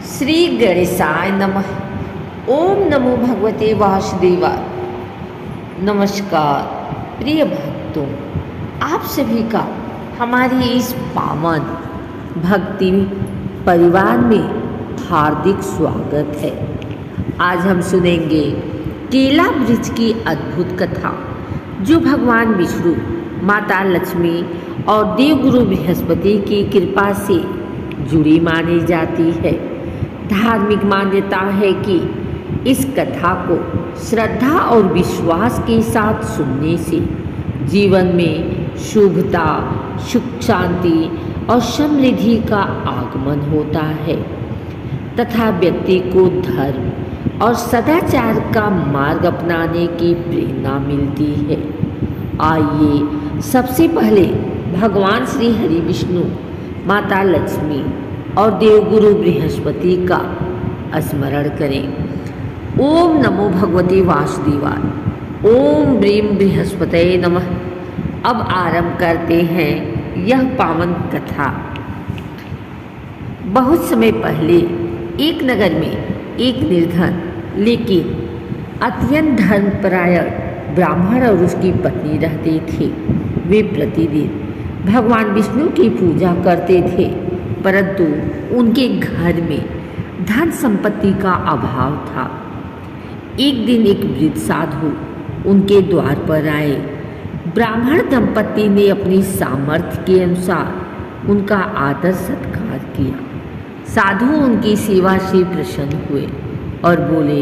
श्री गणेशाय नमः। ओम नमो भगवते वासुदेवाय। नमस्कार प्रिय भक्तों, आप सभी का हमारे इस पावन भक्ति परिवार में हार्दिक स्वागत है। आज हम सुनेंगे केला वृक्ष की अद्भुत कथा, जो भगवान विष्णु, माता लक्ष्मी और देवगुरु बृहस्पति की कृपा से जुड़ी मानी जाती है। धार्मिक मान्यता है कि इस कथा को श्रद्धा और विश्वास के साथ सुनने से जीवन में शुभता, सुख, शांति और समृद्धि का आगमन होता है तथा व्यक्ति को धर्म और सदाचार का मार्ग अपनाने की प्रेरणा मिलती है। आइए सबसे पहले भगवान श्री हरि विष्णु, माता लक्ष्मी और देवगुरु बृहस्पति का स्मरण करें। ओम नमो भगवते वासुदेवाय। ओम ब्रीम बृहस्पतये नमः। अब आरंभ करते हैं यह पावन कथा। बहुत समय पहले एक नगर में एक निर्धन लेकिन अत्यंत धर्मपरायण ब्राह्मण और उसकी पत्नी रहते थे। वे प्रतिदिन भगवान विष्णु की पूजा करते थे, परंतु उनके घर में धन संपत्ति का अभाव था। एक दिन एक वृद्ध साधु उनके द्वार पर आए। ब्राह्मण दंपति ने अपनी सामर्थ्य के अनुसार उनका आदर सत्कार किया। साधु उनकी सेवा से प्रसन्न हुए और बोले,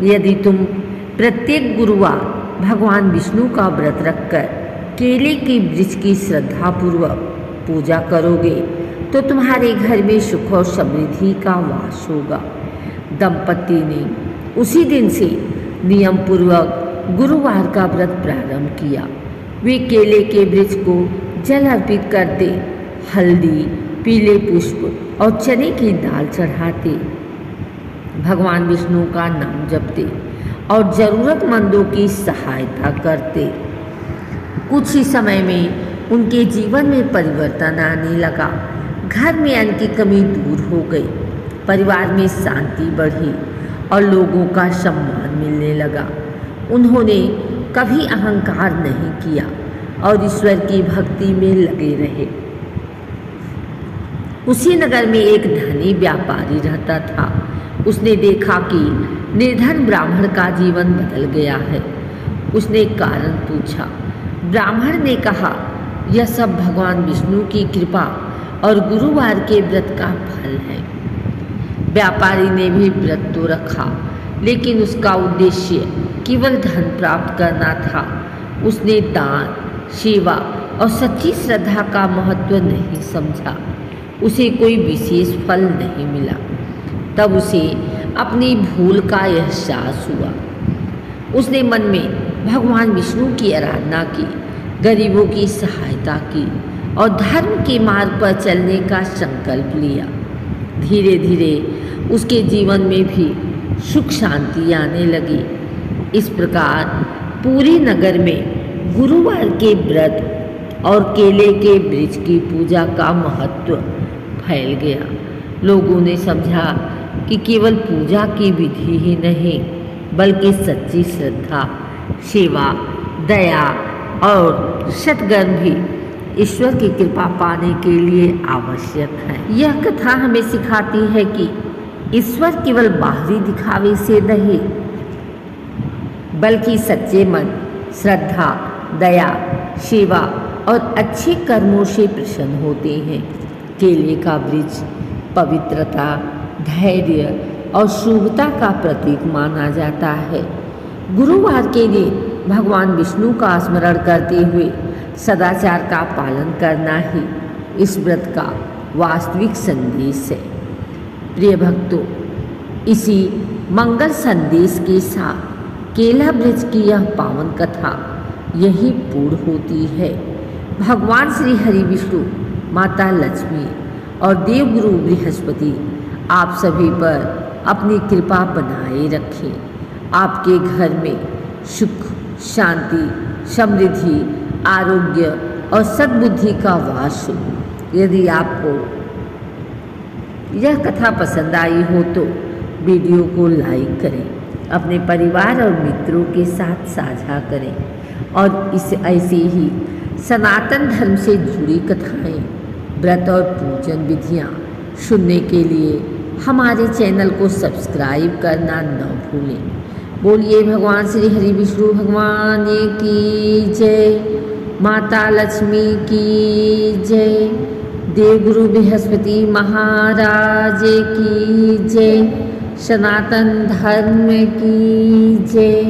यदि तुम प्रत्येक गुरुवार भगवान विष्णु का व्रत रखकर केले के वृक्ष की श्रद्धापूर्वक पूजा करोगे तो तुम्हारे घर में सुख और समृद्धि का वास होगा। दंपति ने उसी दिन से नियम पूर्वक गुरुवार का व्रत प्रारंभ किया। वे केले के वृक्ष को जल अर्पित करते, हल्दी, पीले पुष्प और चने की दाल चढ़ाते, भगवान विष्णु का नाम जपते और जरूरतमंदों की सहायता करते। कुछ ही समय में उनके जीवन में परिवर्तन आने लगा। घर में अन्न की कमी दूर हो गई, परिवार में शांति बढ़ी और लोगों का सम्मान मिलने लगा। उन्होंने कभी अहंकार नहीं किया और ईश्वर की भक्ति में लगे रहे। उसी नगर में एक धनी व्यापारी रहता था। उसने देखा कि निर्धन ब्राह्मण का जीवन बदल गया है। उसने कारण पूछा। ब्राह्मण ने कहा, यह सब भगवान विष्णु की कृपा और गुरुवार के व्रत का फल है। व्यापारी ने भी व्रत तो रखा, लेकिन उसका उद्देश्य केवल धन प्राप्त करना था। उसने दान, सेवा और सच्ची श्रद्धा का महत्व नहीं समझा। उसे कोई विशेष फल नहीं मिला। तब उसे अपनी भूल का एहसास हुआ। उसने मन में भगवान विष्णु की आराधना की, गरीबों की सहायता की और धर्म के मार्ग पर चलने का संकल्प लिया। धीरे धीरे उसके जीवन में भी सुख शांति आने लगी। इस प्रकार पूरे नगर में गुरुवार के व्रत और केले के वृक्ष की पूजा का महत्व फैल गया। लोगों ने समझा कि केवल पूजा की विधि ही नहीं, बल्कि सच्ची श्रद्धा, सेवा, दया और सत्कर्म भी ईश्वर की कृपा पाने के लिए आवश्यक है। यह कथा हमें सिखाती है कि ईश्वर केवल बाहरी दिखावे से नहीं, बल्कि सच्चे मन, श्रद्धा, दया, सेवा और अच्छे कर्मों से प्रसन्न होते हैं। केले का वृक्ष पवित्रता, धैर्य और शुभता का प्रतीक माना जाता है। गुरुवार के दिन भगवान विष्णु का स्मरण करते हुए सदाचार का पालन करना ही इस व्रत का वास्तविक संदेश है। प्रिय भक्तों, इसी मंगल संदेश के साथ केला वृक्ष की यह पावन कथा यही पूर्ण होती है। भगवान श्री हरि विष्णु, माता लक्ष्मी और देवगुरु बृहस्पति आप सभी पर अपनी कृपा बनाए रखें। आपके घर में सुख, शांति, समृद्धि, आरोग्य और सद्बुद्धि का वास हो। यदि आपको यह कथा पसंद आई हो तो वीडियो को लाइक करें, अपने परिवार और मित्रों के साथ साझा करें और इस ऐसे ही सनातन धर्म से जुड़ी कथाएं, व्रत और पूजन विधियां सुनने के लिए हमारे चैनल को सब्सक्राइब करना न भूलें। बोलिए भगवान श्री हरि विष्णु भगवान की जय, माता लक्ष्मी की जय, देवगुरु बृहस्पति महाराज की जय, सनातन धर्म की जय।